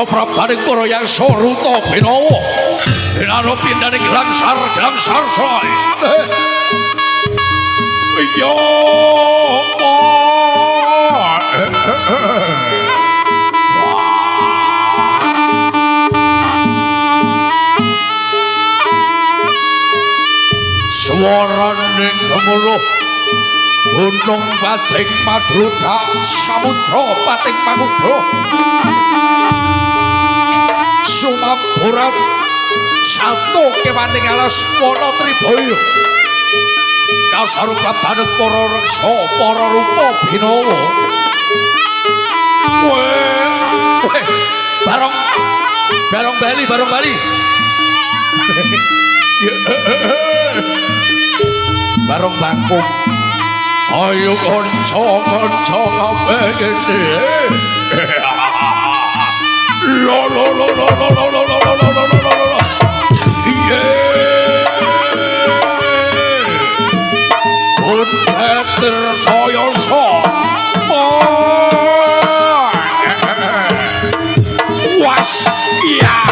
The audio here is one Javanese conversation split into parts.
Wangsa prabdaning para yang Saruta Binawa. Dinaro pindaning Glangsar soy. Yo. Swaraning gemuruh gunung pating madruta samudra pating pangudra sumamburat satu kewaning alas wana tribaya kasarupadaning para reksa para rupa binawa barong bali barong bangkung ayo kanca kabeh kene lo Peter saya was ya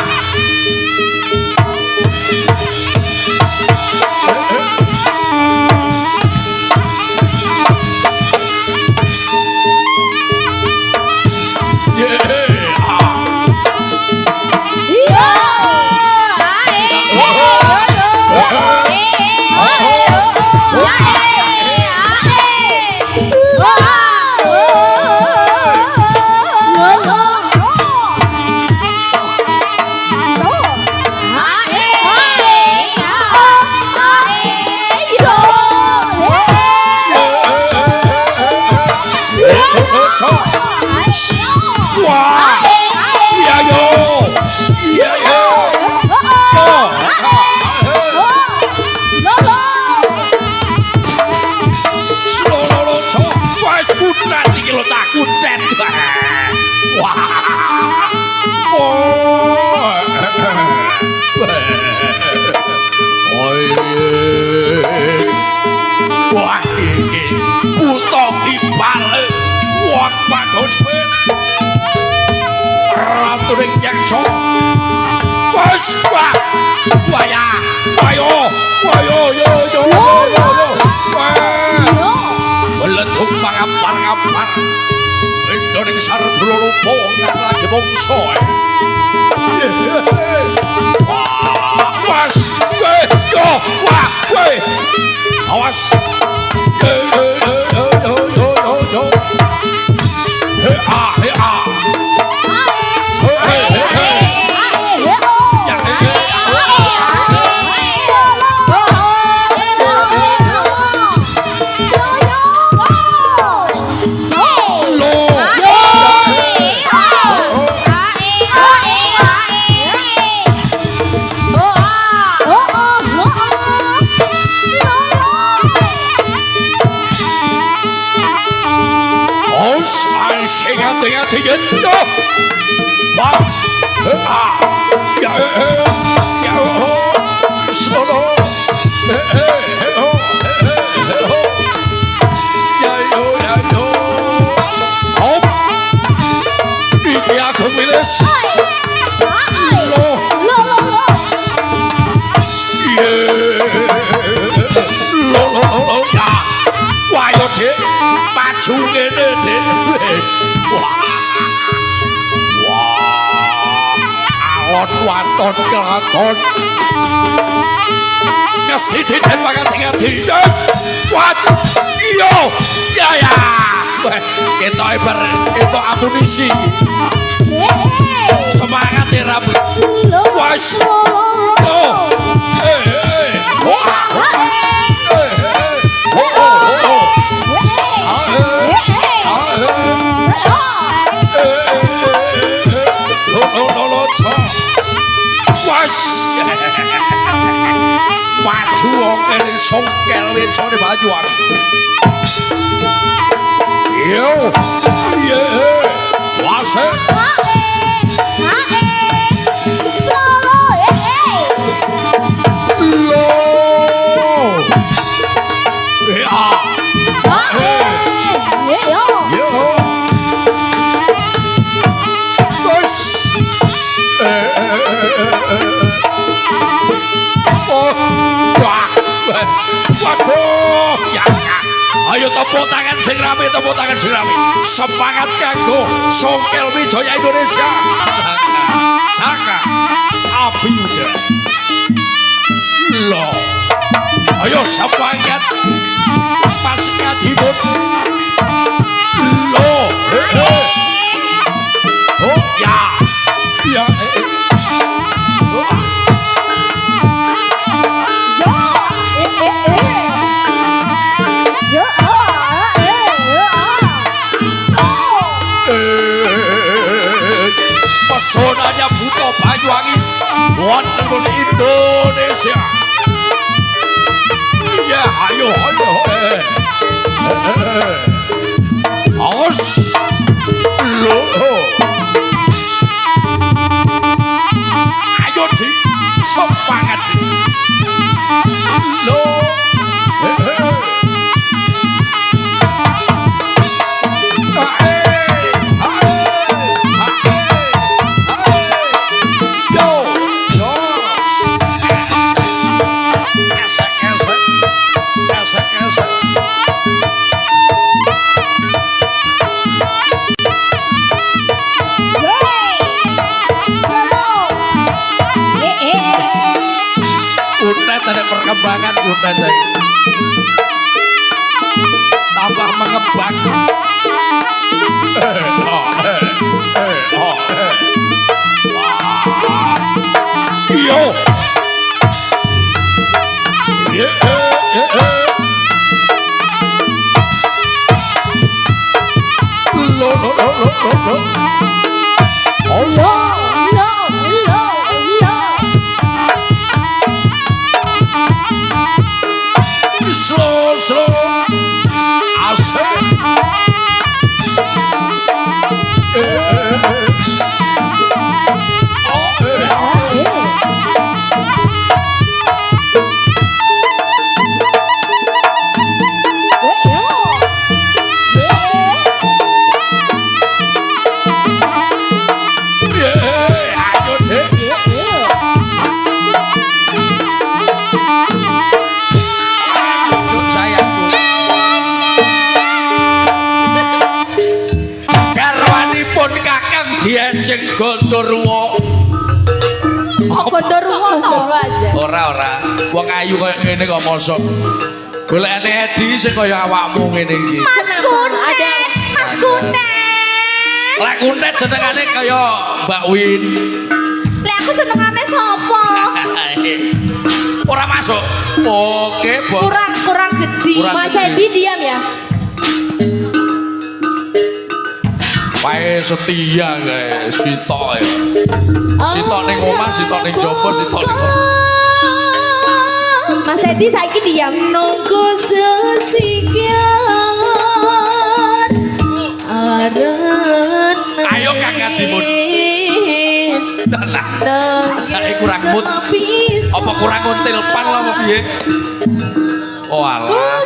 Ratuning Yaksa wes wayo beleduk pangapar Indoning Sardula rupa kang lagi mungsa awas waton kelakon mesti ditembak-tembak wat yo jaya kita ibar itu amunisi semangat ya Rabu was maju wong kene songkel wecane bajuan yo wase Aduh, ya. Ayo tepuk tangan sing rame, tepuk tangan sing rame. Semangat kanggo Songkel Wijaya Indonesia. Saka Abiyuda. Loh. Ayo semangat. Pasnya dibut. Loh. Oh ya. Ya. Pesonanya Buto Banyuwangi wonten Indonesia. Ya, ayo, ayo. Aos. Loh. Ayo di semangat. Loh. Ada perkembangan udah saya tambah mengembang. Yo, slow, asik. Diajeng Gondorwo. Kok Gondorwo to aja. Ora. Wong ayu koyo ngene kok mosok. Golekane Edi sing kaya awakmu ngene iki. Mas Kuntet. Mas Kuntet. Lek Kuntet jenengane kaya Mbak Win. Lek aku senengane sapa? Ora masuk. Oke, Bos. Kurang gede. Mas Edi diam ya. Pae setia guys, sitok ya. Sitok ning omah, sitok ning jopo, sitok ning omah. Mas Edi saiki diam. Nunggu sekian aren. Ayo Kakak Timun. Lah, sajake kurang mood. Apa kurang until pan lah apa piye? Oh alah.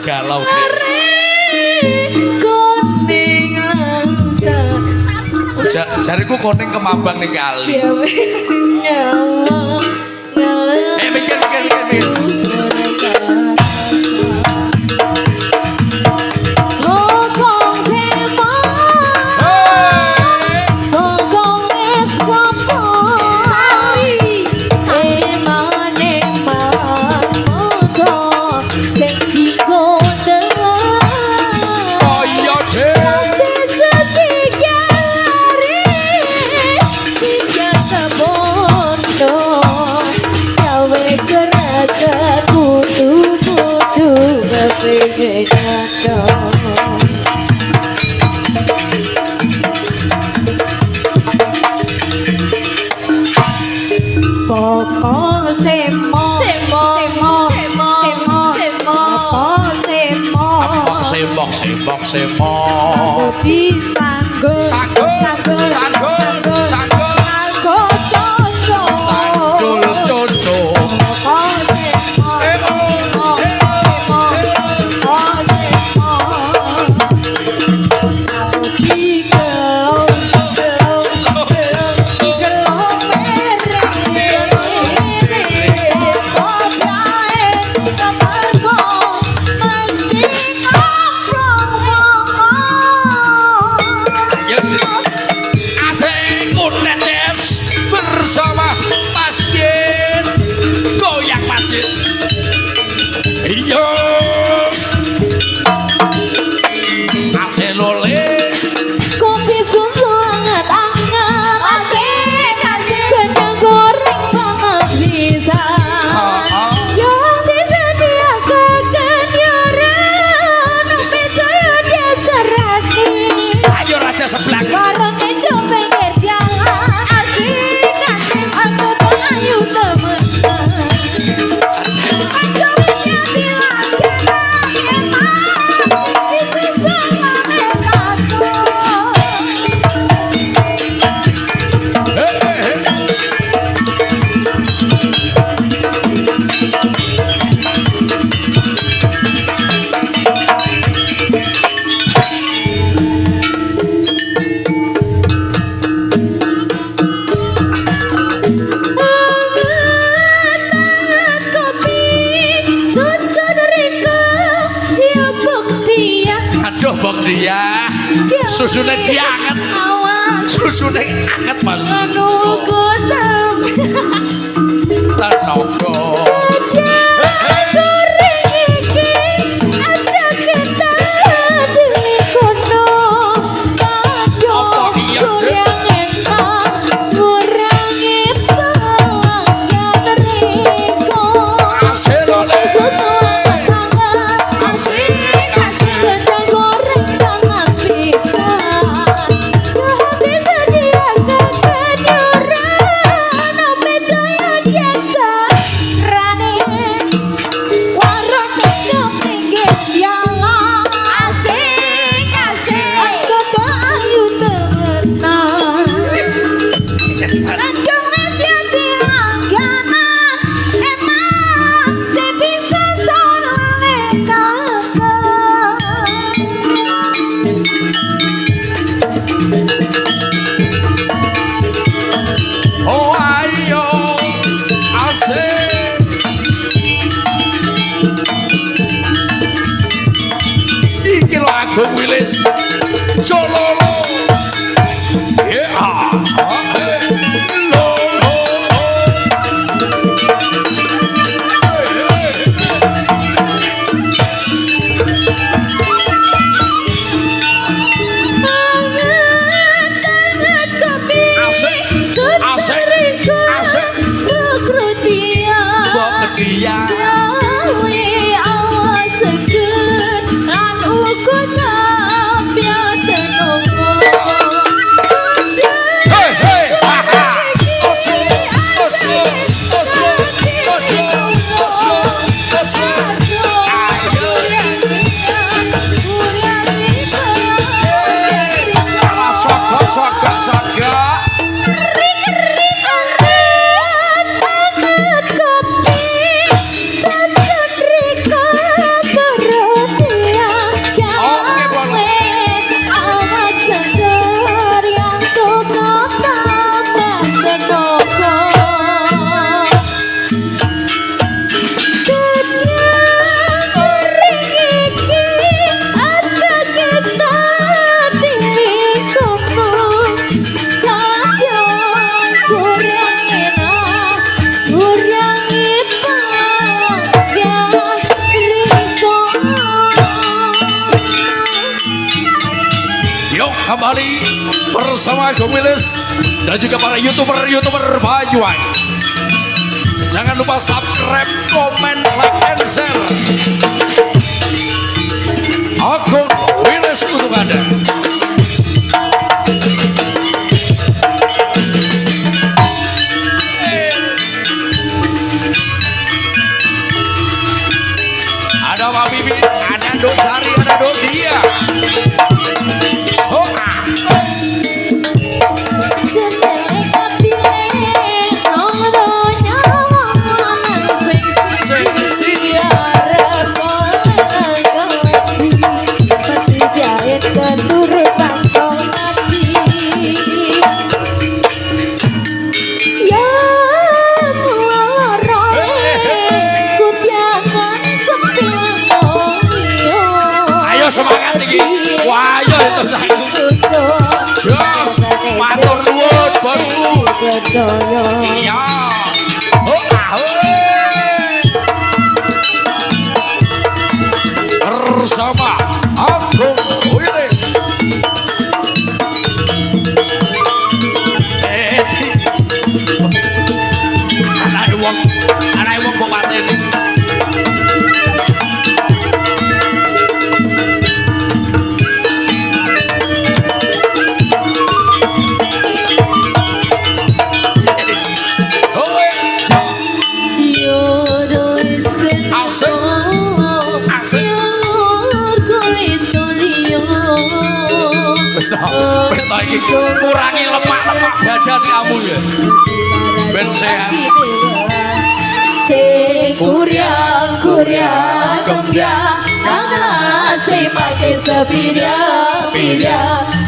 Galau deh. Jariku koning kemabang ning kali. Mikir. seblak. Bareng itu pinggir jalan asik asik aku tuh ayu temen. Aduhnya bilang jangan emang itu jangan aku. Aduh bok dia susunya dianget awas susunya anget mas menunggu tenogo Agung Wilis Sololo yeah. Kembali bersama Agung Wilis dan juga para youtuber Banyuwangi. Jangan lupa subscribe, komen, like, and share. Agung Wilis untuk Anda. Ada Pak Bibi, ada Dosari, ada Dodia. Semangat tinggi, wah ayo itu saya jos, matur nuwun bosku, iya, bersama Agung Wilis, anak wong bupati. Wis to iki kurangi lemak-lemak badan kamu ya. Ben sehat. Kuryang gembyang nana si make sepirya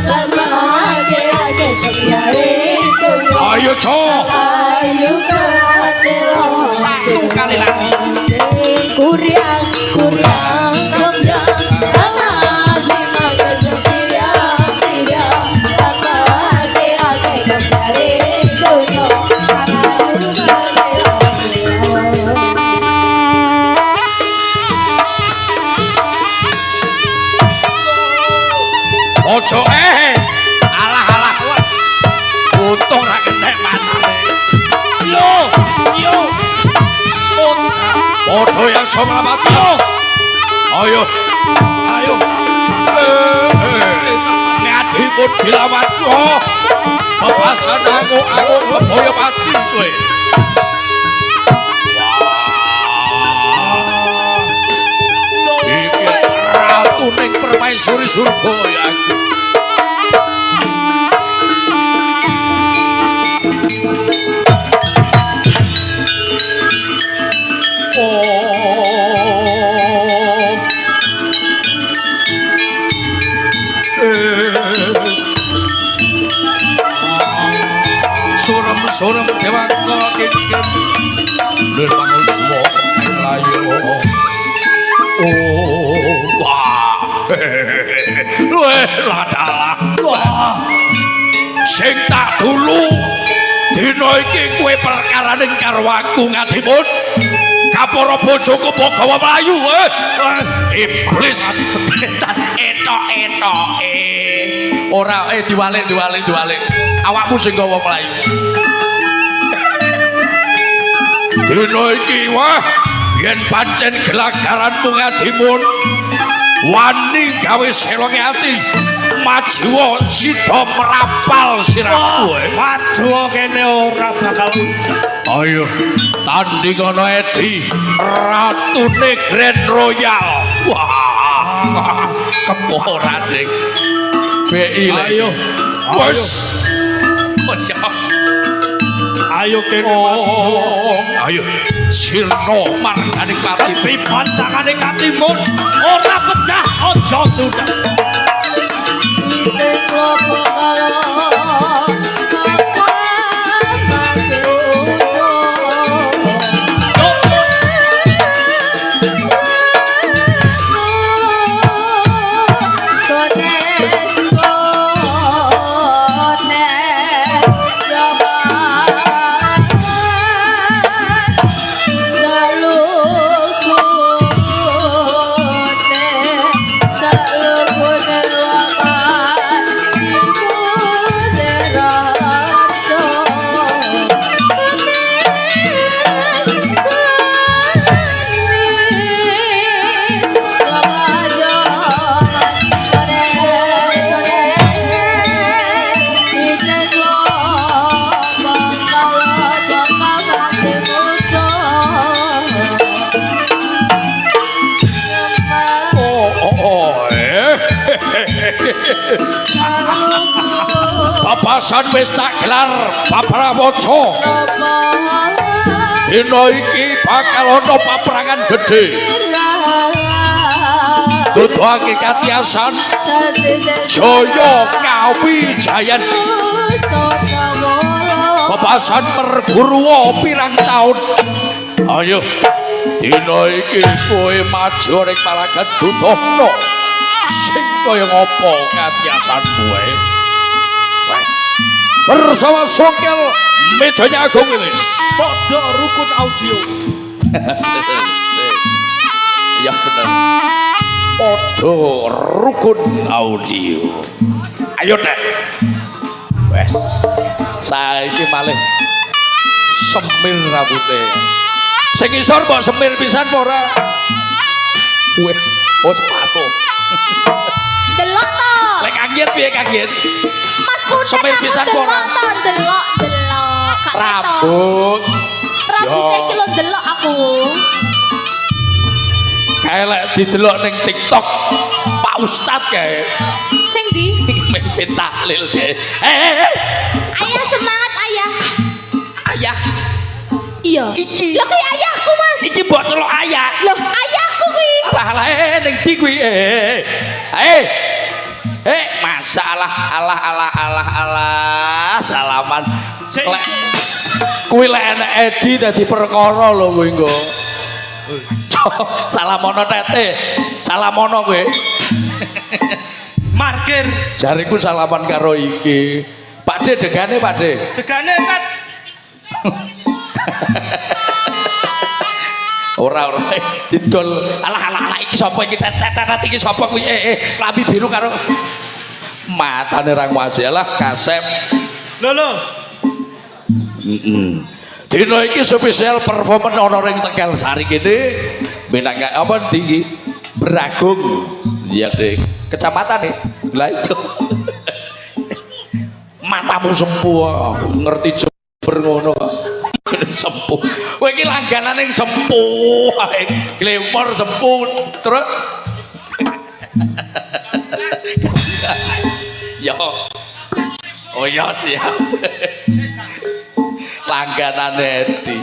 lama age kepiare Ayo cok. ayo katelo Satu kali lagi. kuryang gembyang nana si make sepirya lama age kepiare Ojo alah untung ra kenek matane yo Podo yang selamat yo ayo ngadi pun dilawan yo bebasan aku boyo mati kowe iki ratu ning permaisuri surga ya aku Surem dewangga kengken Lur manuswa layo wah ladalah wah sing tak dulu dina iki kowe perkaraning karo aku ngadipun kapara bojoku Bagawa Melayu iblis kebetan etok-etoke ora diwalik awakmu sing gawa Melayu dina iki wah yen pancen gelagaranmu ngadimun wani gawe selonge ati maju sida merapal sirahmu maju kene ora bakal ucap ayo tanding ana Edi ratune Grand Royal wah keporan sing BI ayo wes ayo kene maju ayo sirna marganing pati pipantangane katimun ora pecah aja tudak Papasan wis tak gelar paprawaca dina iki bakal ana paprangan gedhe nuduhake katiasan Jaya Kawijayan papasan perguruwa pirang taun ayo dina iki kowe maju ning palagan Dutono sing kaya ngopo katiasanmu bersama Songkel Mejanya Agung Wilis padha rukun audio ya bener padha rukun audio ayo Nek wes saiki malih semir rambute sing isor mbok semir pisan apa ora weh sepatu delok to lek kaget piye kaget Mas Kudet semir pisan apa ora delok rambut rambutnya iki lho delok aku kae lek didelok ning TikTok Pak Ustad kae sing ndi Mimpin tahlil deh. Ayah semangat ayah. Ayah. Iya. Iki. Lah kuwi ayahku, Mas. Iki mbok celok ayah. Loh, ayahku kuwi. Alah ning ndi kuwi? Masalah alah salaman. Lek kuwi lek enek Edi dadi perkara lho kuwi engko. Salamono tete. Salamono kowe. Markir. Jariku salaman karo iki. Pak De degane Pak De. Degane kat. Ora didol alah iki sapa iki tetet iki sapa kuwi klambi biru karo matane rang wasialah kasep Lho. dino iki spesial performance ana ring Tegal Sari kene Minangka apa tinggi Beragung iya Dek kecamatan nih lah itu matamu sempuh ngerti Jember ngono sempuh kowe iki langganan ning sempuh Glemor sempuh terus yo oh ya siap langganan Edi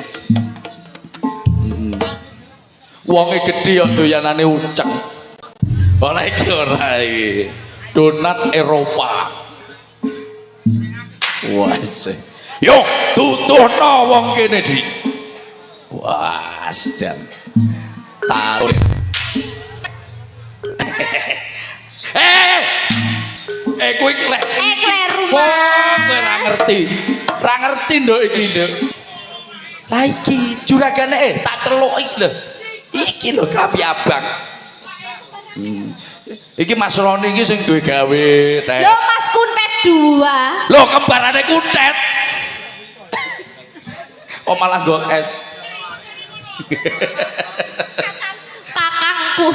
wonge gedhe yo doyanane ucek ora iki ora iki donat Eropa wes yo tutuhno wong kene di wah jan tahu kowe iki lek kleru kowe ora ngerti nduk iki nduk lah iki juragane tak celuk iki lho iki lho klambi abang iki Mas Roni iki sing duwe gawe teh lho Mas Kuntet 2 lho kembarane Kuntet oh malah nggo es kakangku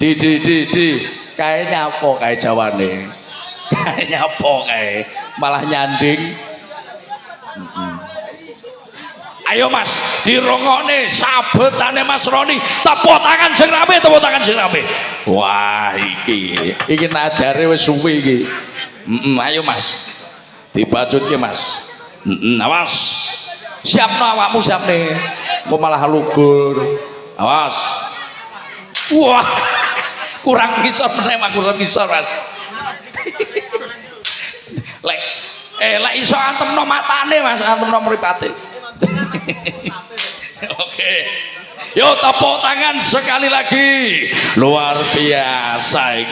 di kae nyapo kae jawane kae nyapo kae malah nyanding ayo Mas dirongokne sabetane Mas Roni tepuk tangan sing rame wah iki nadare wis suwi iki ayo Mas dibajutke Mas awas siapno awakmu siapne kok malah lugur awas wah kurang ngisor meneh kurang ngisor Mas lek iso antemno matane Mas antemno mripate oke yo tepuk tangan sekali lagi luar biasa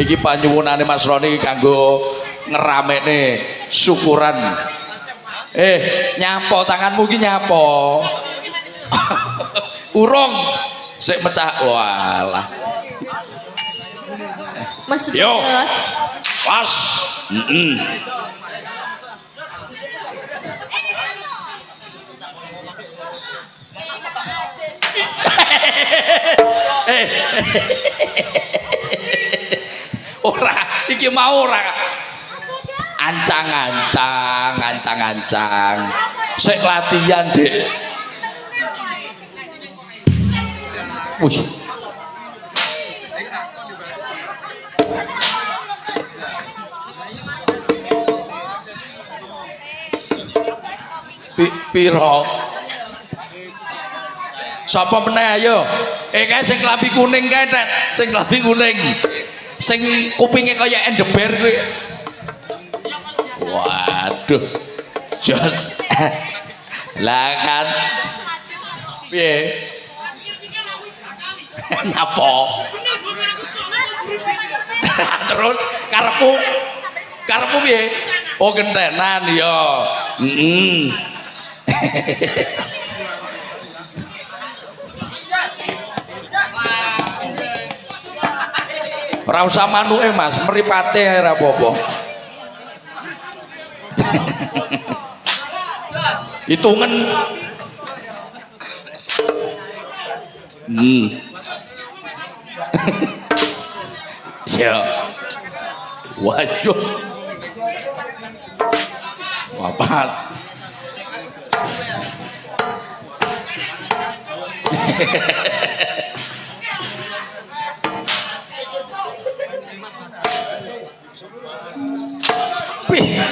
iki panyuwunane Mas Roni kanggo ngeramekne syukuran nyapo tanganmu iki nyapo urung sik mecah walah Mas yo Rus pas ora iki mau ora ancang-ancang sik latihan Dek wih piro sapa meneh ayo kae sing klambi kuning kae Tet sing klambi kuning sing kupinge kaya endeber kuwi waduh jos lah kan piye nyapo terus karepmu piye oh gentenan ya ora usah manuke Mas mripate ae ora apa-apa hitungan ya waduh wapat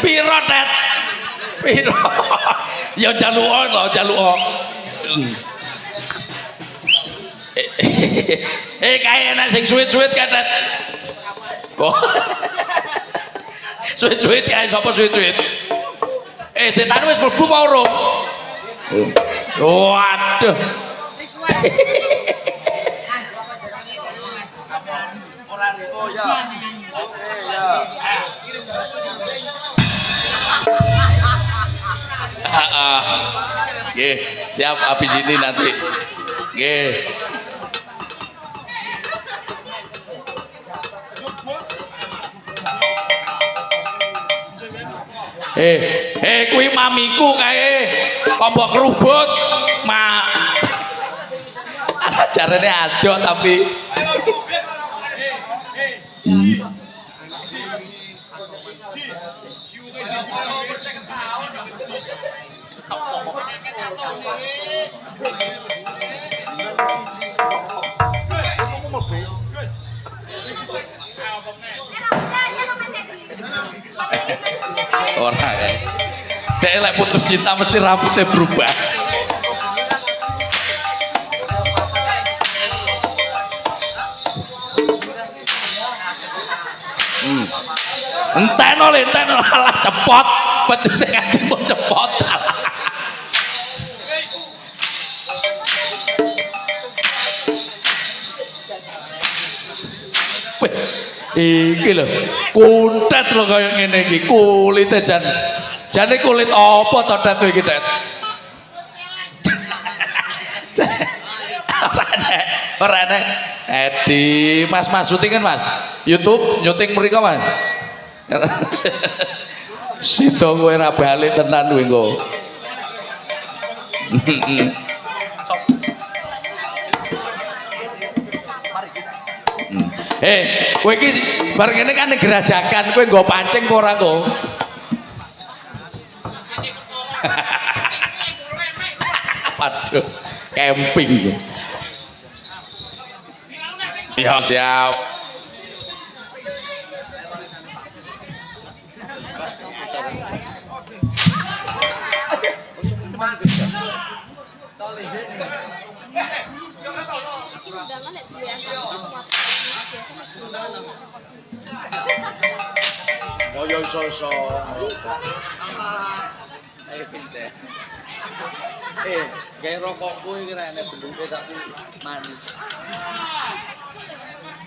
Piro tet? Piro? Ya jaluka to, jaluka. Kae enak sing suwit-suwit kae tet. Kok. Suwit-suwit kae sapa suwit-suwit? Setan wis mlebu apa urung? Waduh. Ora niku ya. Oke ya. Nggih, siap habis ini nanti. Nggih. Kuwi mamiku kae. Kok mbok kerubut? Ala jarene adok tapi ora ya. Dek lek putus cinta mesti rambutnya berubah. Enteno alah cepot, pecute kanthi cepot. Iki lho, kuntet lho kaya ngene iki, kulite jane kulit apa to tet iki tet? Ora nek. Edi, Mas syuting kan Mas? YouTube nyuting mriko Mas. Sito kowe ora bali tenan kowe engko. Kowe iki bar ngene kan gerajakan, kowe nggo pancing apa ora kok? Waduh, camping. Ya siap. Oh yo so. Kayak rokokku iki rene benduke tapi manis.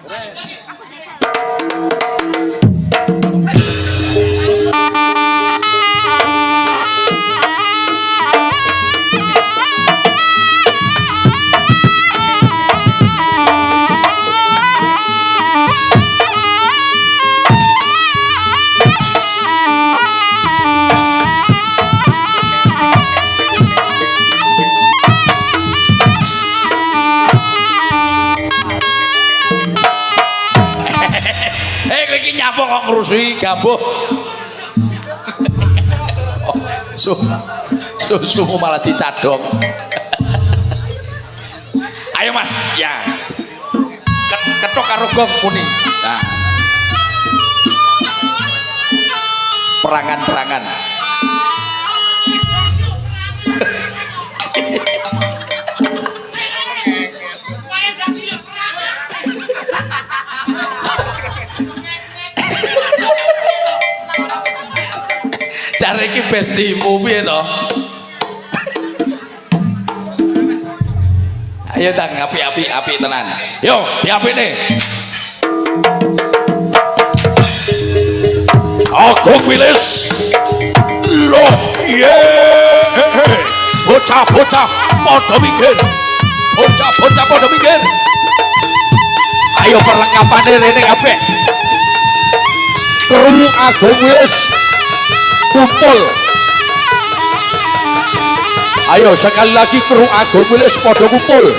Keren. Nyapa kok ngrusui gambuh. Susumu malah dicadong. Ayo Mas, ya. Ketok karo gong muni. Nah. Perangan-perangan. Cari iki bestimu piye to? Ayo tang api tenan. Yo, diapine. Agung Wilis. Loh, ye. Bocah-bocah padha minggir. Bocah-bocah padha minggir. Ayo perlengkapane rene kabeh. Kru Agung Wilis. Kumpul. Ayo sekali lagi kru Agung Wilis padha kumpul.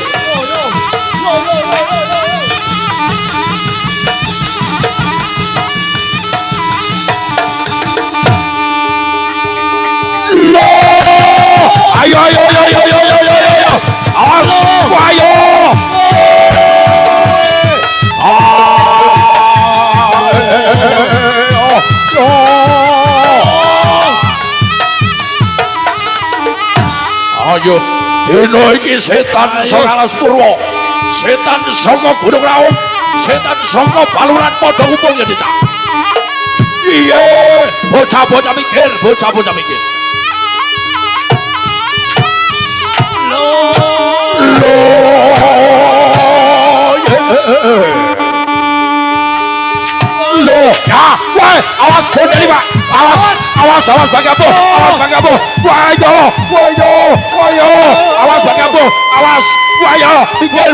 Ayo. Awas, ayo. Ayo, dino iki setan saka alas purwa. Setan saka Gunung Raung, setan saka Baluran padha kumpul ngene cak. Iya, bocah-bocah mikir, bocah-bocah mikir. Loh, ya, wah, awas gondeli pak, awas Bang Abuh, wayo, awas Bang Abuh, awas, wayo, mikir.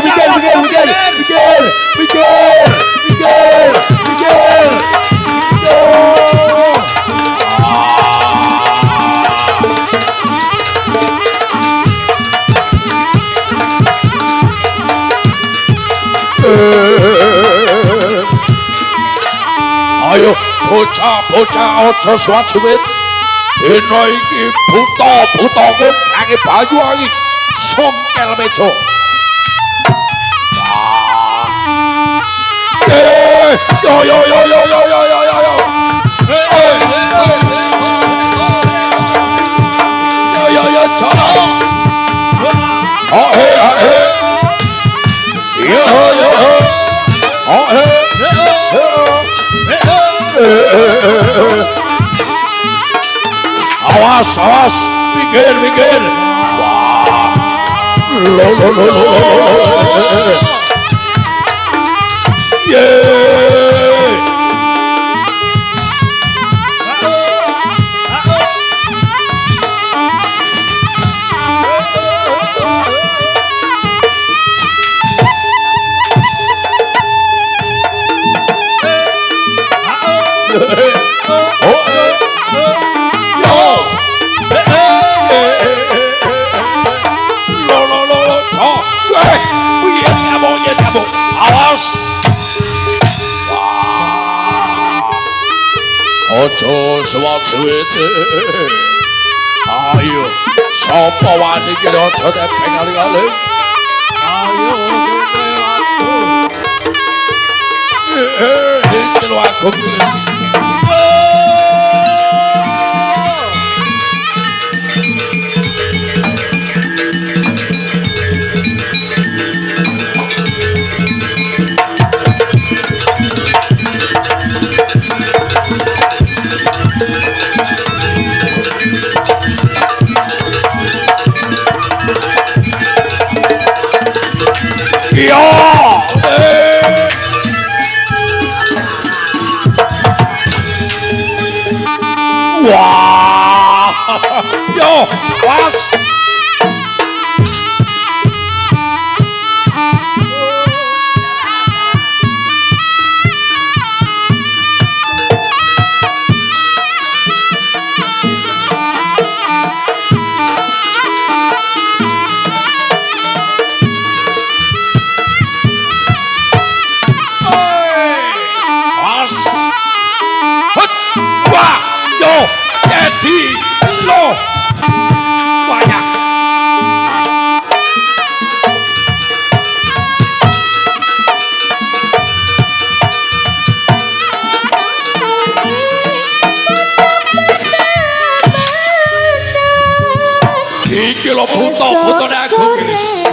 Ayo bocah aja suwat-suwit. Dina iki buta ngange banyu angin songkel meja. Yo. Yo, cana. Awas, mikir. Wah. Lo. Yeay. Awas. Ojo suwat-suwit. Ayo, sapa wani iki aja tepeng kali-kali. Ayo, iki lho aku. Wah, yo, was. Jadi lo banyak. Iki lo buta-butane aku guys.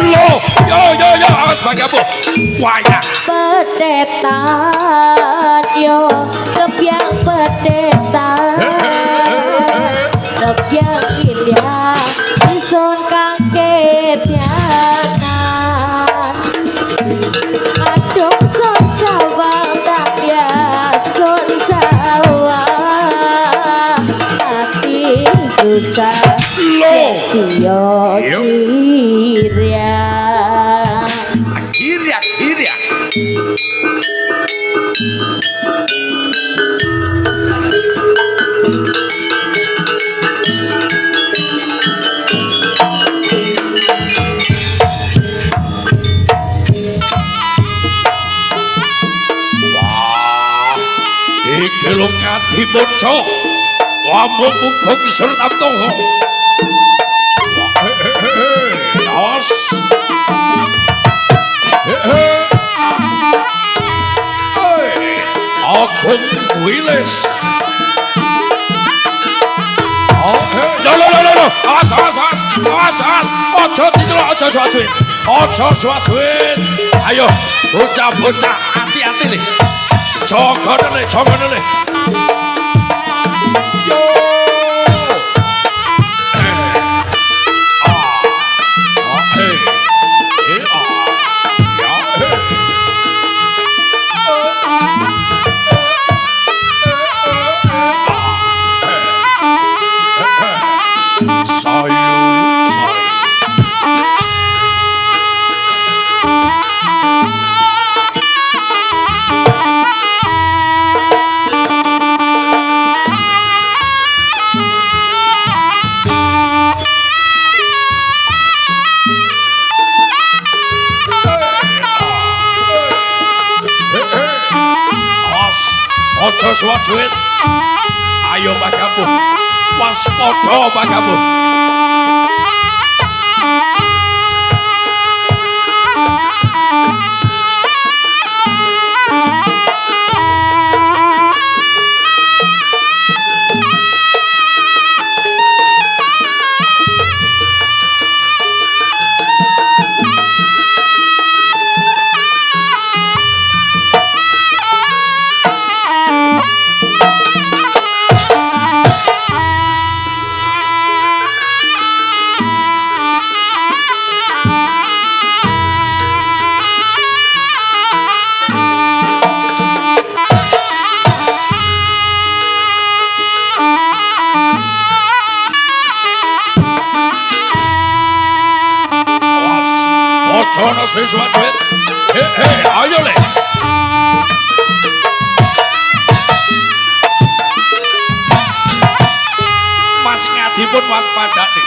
Yo. Yo, awas Bang Abuh. Wayah. Pedetan yo, kebyang pedetan. Kebyang indah, ison kaget nyanan. Aduk son sawang tak ya, son sawang. Hati susah. Lo. Yo Kirya. Wah, iki lho ngati bocah. Wamung mung serta toho. Awas. Ojo diceluk, ojo suwat-suwit. Ojo suwat-suwit. Ayo, bocah-bocah hati-hati nih. Jogono nih, jogono nih. Yo. Ojo suwat-suwit. Ayo Pak Kampung. Waspada Pak Kampung. Jono siswa duit. Ayo le. Masih ngadipun waspada nih.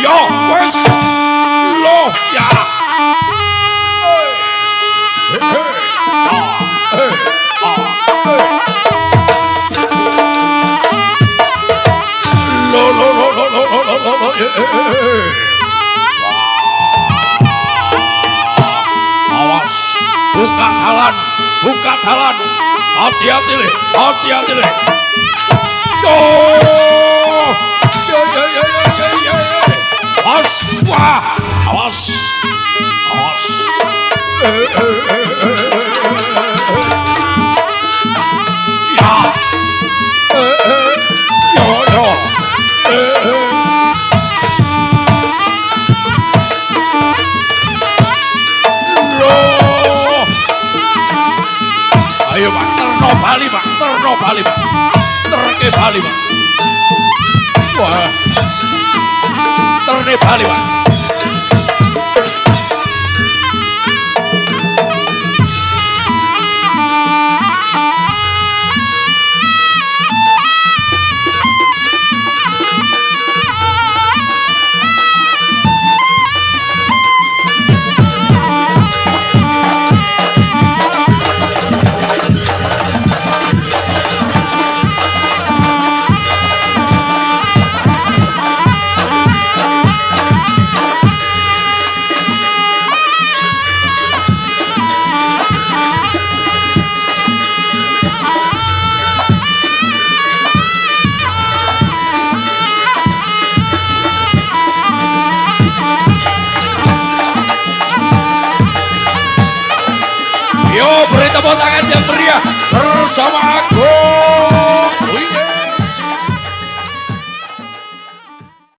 Yo, wes. Loh, ya. Awas, buka dalan, hati-hati le, hati-hati le. Awas, wah, awas, awas. Ayo Pak, terno Bali Pak, terke Bali Pak. Wah, terne Bali Pak. Beri tepuk tangan yang meriah bersama